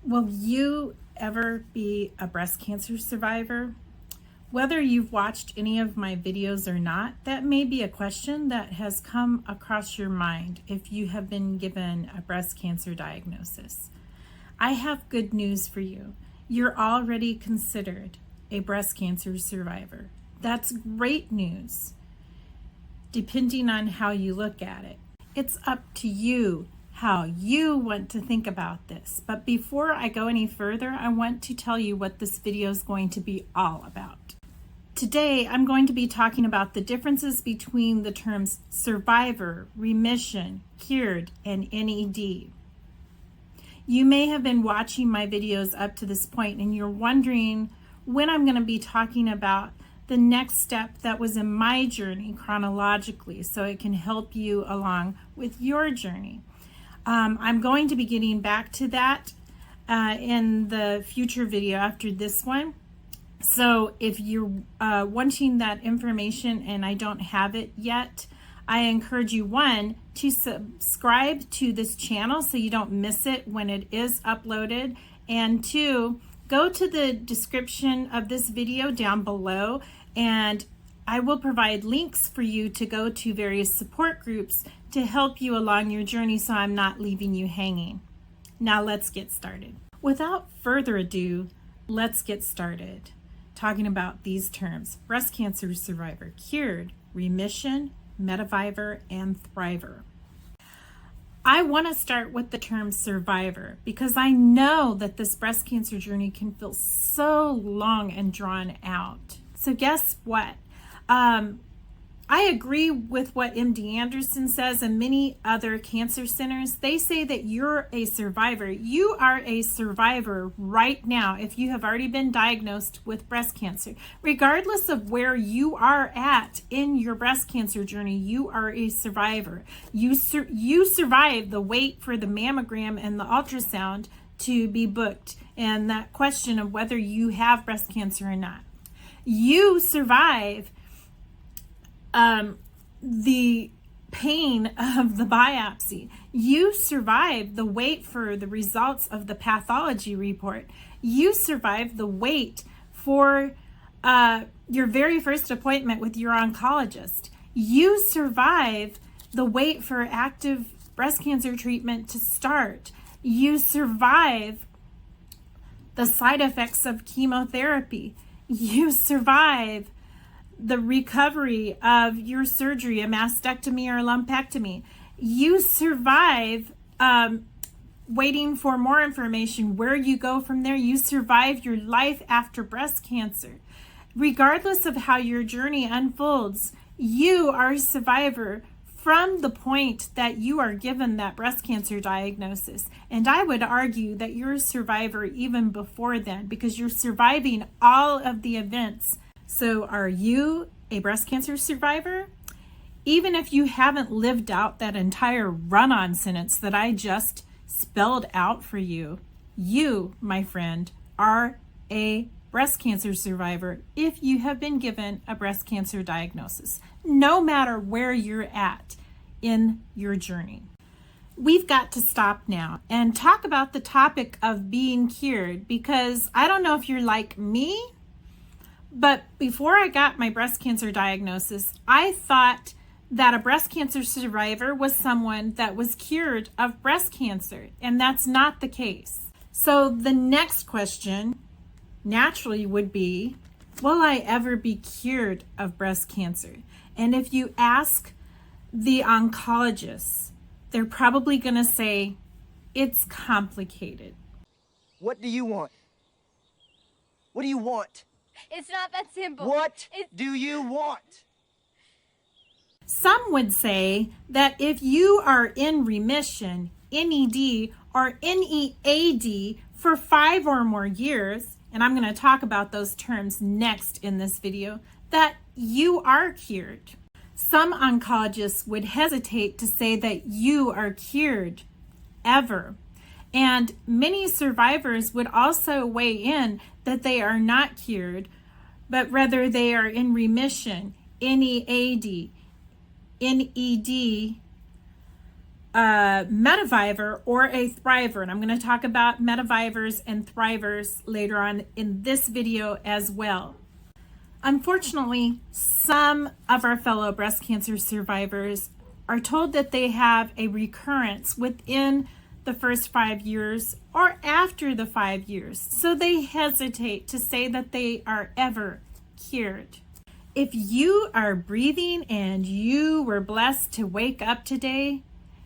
Will you ever be a breast cancer survivor? Whether you've watched any of my videos or not, that may be a question that has come across your mind if you have been given a breast cancer diagnosis. I have good news for you. You're already considered a breast cancer survivor. That's great news, depending on how you look at it. It's up to you how you want to think about this. But before I go any further, I want to tell you what this video is going to be all about. Today, I'm going to be talking about the differences between the terms survivor, remission, cured, and NED. You may have been watching my videos up to this point and you're wondering when I'm going to be talking about the next step that was in my journey chronologically, so it can help you along with your journey. I'm going to be getting back to that in the future video after this one. So if you're wanting that information and I don't have it yet, I encourage you, one, to subscribe to this channel so you don't miss it when it is uploaded, and two, go to the description of this video down below and I will provide links for you to go to various support groups to help you along your journey so I'm not leaving you hanging. Now let's get started. Without further ado, let's get started talking about these terms: breast cancer survivor, cured, remission, Metavivor, and thriver. I want to start with the term survivor because I know that this breast cancer journey can feel so long and drawn out. So guess what? I agree with what MD Anderson says and many other cancer centers. They say that you're a survivor. You are a survivor right now if you have already been diagnosed with breast cancer. Regardless of where you are at in your breast cancer journey, you are a survivor. You survived the wait for the mammogram and the ultrasound to be booked and that question of whether you have breast cancer or not. You survive the pain of the biopsy. You survived the wait for the results of the pathology report. You survived the wait for your very first appointment with your oncologist. You survived the wait for active breast cancer treatment to start. You survive the side effects of chemotherapy. You survive the recovery of your surgery, a mastectomy or a lumpectomy. You survive waiting for more information, where you go from there. You survive your life after breast cancer. Regardless of how your journey unfolds, you are a survivor from the point that you are given that breast cancer diagnosis. And I would argue that you're a survivor even before then because you're surviving all of the events. So are you a breast cancer survivor? Even if you haven't lived out that entire run-on sentence that I just spelled out for you, you, my friend, are a breast cancer survivor if you have been given a breast cancer diagnosis, no matter where you're at in your journey. We've got to stop now and talk about the topic of being cured, because I don't know if you're like me, but before I got my breast cancer diagnosis, I thought that a breast cancer survivor was someone that was cured of breast cancer, and that's not the case. So the next question naturally would be, will I ever be cured of breast cancer? And if you ask the oncologists, they're probably going to say, it's complicated. What do you want? What do you want? It's not that simple. What do you want? Some would say that if you are in remission, NED, or NEAD for 5 or more years, and I'm going to talk about those terms next in this video, that you are cured. Some oncologists would hesitate to say that you are cured ever. And many survivors would also weigh in that they are not cured, but rather they are in remission, NEAD, NED, a Metavivor or a Thriver. And I'm going to talk about Metavivors and Thrivers later on in this video as well. Unfortunately, some of our fellow breast cancer survivors are told that they have a recurrence within the first 5 years or after the 5 years. So they hesitate to say that they are ever cured. If you are breathing and you were blessed to wake up today,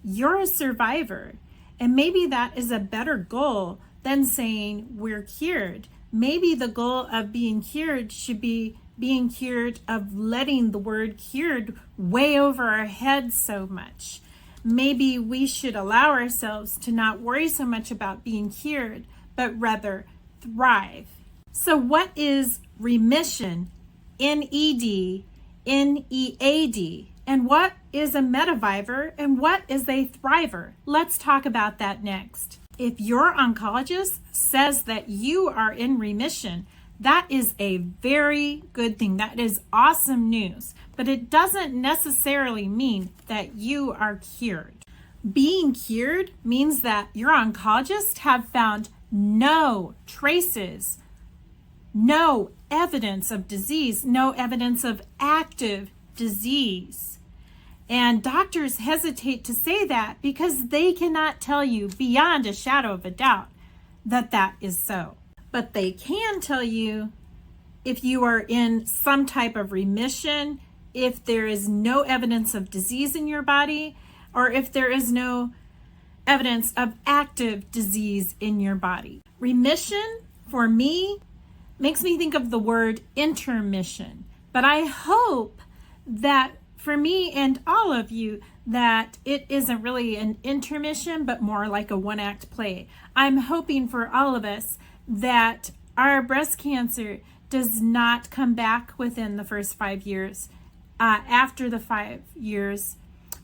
you're a survivor. And maybe that is a better goal than saying we're cured. Maybe the goal of being cured should be being cured of letting the word cured way over our heads so much. Maybe we should allow ourselves to not worry so much about being cured, but rather thrive. So what is remission, NED, NEAD? And what is a Metavivor and what is a Thriver? Let's talk about that next. If your oncologist says that you are in remission, that is a very good thing. That is awesome news, but it doesn't necessarily mean that you are cured. Being cured means that your oncologist have found no traces, no evidence of disease, no evidence of active disease. And doctors hesitate to say that because they cannot tell you beyond a shadow of a doubt that that is so. But they can tell you if you are in some type of remission, if there is no evidence of disease in your body, or if there is no evidence of active disease in your body. Remission, for me, makes me think of the word intermission. But I hope that for me and all of you, that it isn't really an intermission, but more like a one-act play. I'm hoping for all of us that our breast cancer does not come back within the first 5 years, after the 5 years,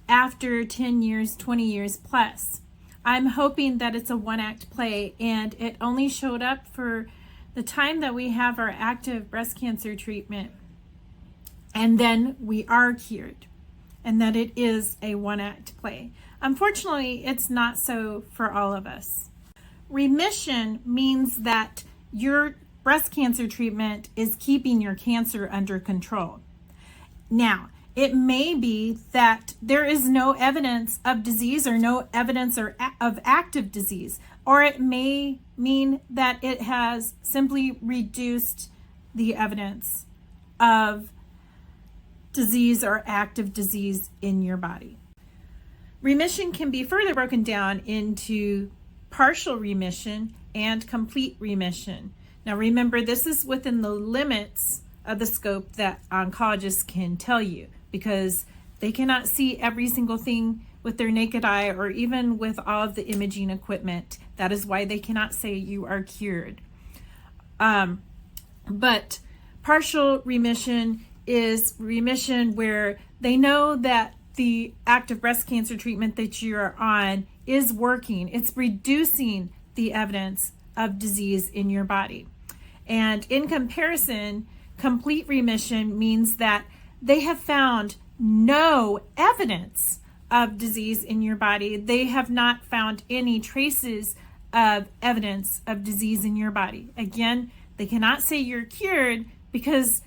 after 10 years, 20 years plus. I'm hoping that it's a one-act play and it only showed up for the time that we have our active breast cancer treatment, and then we are cured, and that it is a one-act play. Unfortunately, it's not so for all of us. Remission means that your breast cancer treatment is keeping your cancer under control. Now, it may be that there is no evidence of disease or no evidence of active disease, or it may mean that it has simply reduced the evidence of disease or active disease in your body. Remission can be further broken down into partial remission and complete remission. Now remember, this is within the limits of the scope that oncologists can tell you, because they cannot see every single thing with their naked eye or even with all of the imaging equipment. That is why they cannot say you are cured. But partial remission is remission where they know that the active breast cancer treatment that you are on is working. It's reducing the evidence of disease in your body. And in comparison, complete remission means that they have found no evidence of disease in your body. They have not found any traces of evidence of disease in your body. Again, they cannot say you're cured because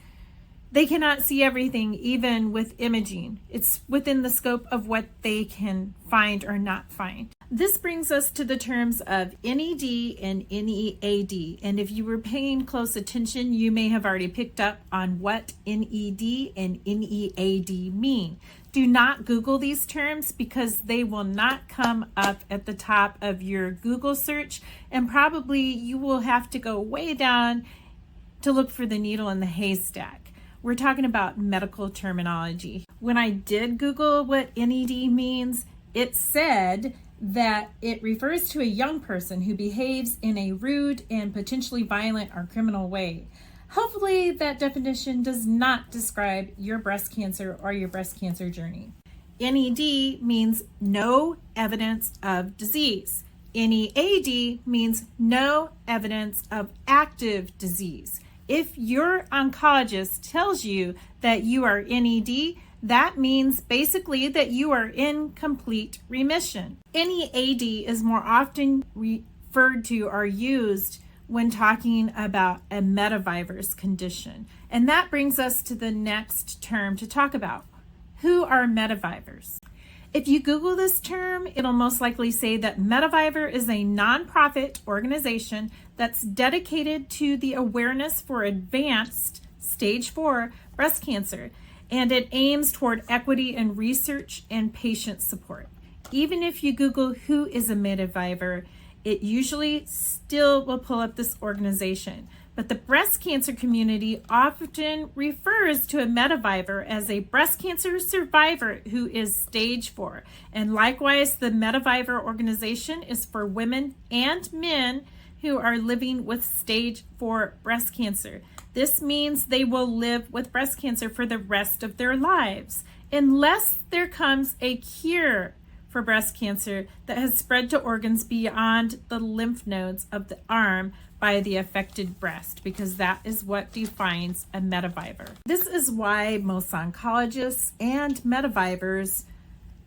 they cannot see everything, even with imaging. It's within the scope of what they can find or not find. This brings us to the terms of NED and NEAD. And if you were paying close attention, you may have already picked up on what NED and NEAD mean. Do not Google these terms because they will not come up at the top of your Google search, and probably you will have to go way down to look for the needle in the haystack. We're talking about medical terminology. When I did Google what NED means, it said that it refers to a young person who behaves in a rude and potentially violent or criminal way. Hopefully that definition does not describe your breast cancer or your breast cancer journey. NED means no evidence of disease. NEAD means no evidence of active disease. If your oncologist tells you that you are NED, That means basically that you are in complete remission. NEAD is more often referred to or used when talking about a Metavivor's condition. And that brings us to the next term to talk about. Who are Metavivors? If you Google this term, it'll most likely say that Metavivor is a nonprofit organization that's dedicated to the awareness for advanced stage 4 breast cancer, and it aims toward equity in research and patient support. Even if you Google who is a Metavivor, it usually still will pull up this organization. But the breast cancer community often refers to a Metavivor as a breast cancer survivor who is stage 4. And likewise, the Metavivor organization is for women and men who are living with stage 4 breast cancer. This means they will live with breast cancer for the rest of their lives, unless there comes a cure for breast cancer that has spread to organs beyond the lymph nodes of the arm by the affected breast, because that is what defines a Metavivor. This is why most oncologists and Metavivors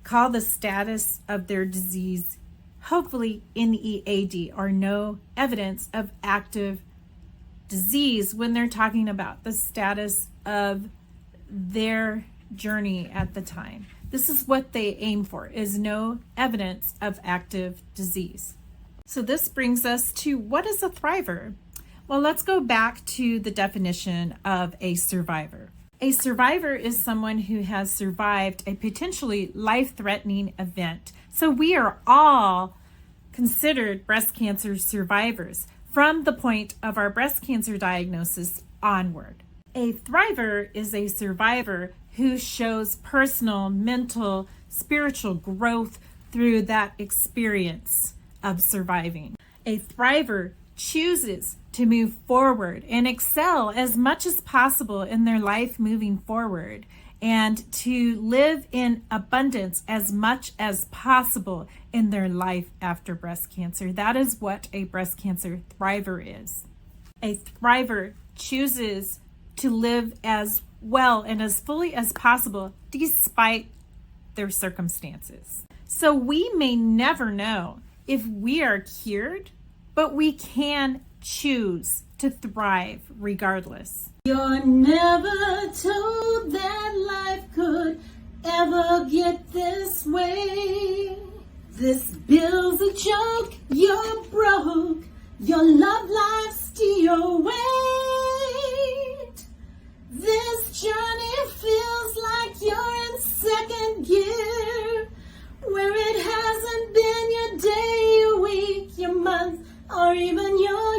call the status of their disease, hopefully NEAD, or no evidence of active disease, when they're talking about the status of their journey at the time. This is what they aim for, is no evidence of active disease. So this brings us to, what is a thriver? Well, let's go back to the definition of a survivor. A survivor is someone who has survived a potentially life-threatening event. So we are all considered breast cancer survivors from the point of our breast cancer diagnosis onward. A thriver is a survivor who shows personal, mental, spiritual growth through that experience of surviving. A thriver chooses to move forward and excel as much as possible in their life moving forward, and to live in abundance as much as possible in their life after breast cancer. That is what a breast cancer thriver is. A thriver chooses to live as well and as fully as possible despite their circumstances. So we may never know if we are cured, but we can choose to thrive regardless. You're never told that life could ever get this way. This bill's a joke, you're broke, your love life's steal weight. This journey feels like you're in second gear, where it hasn't been your day, your week, your month, or even your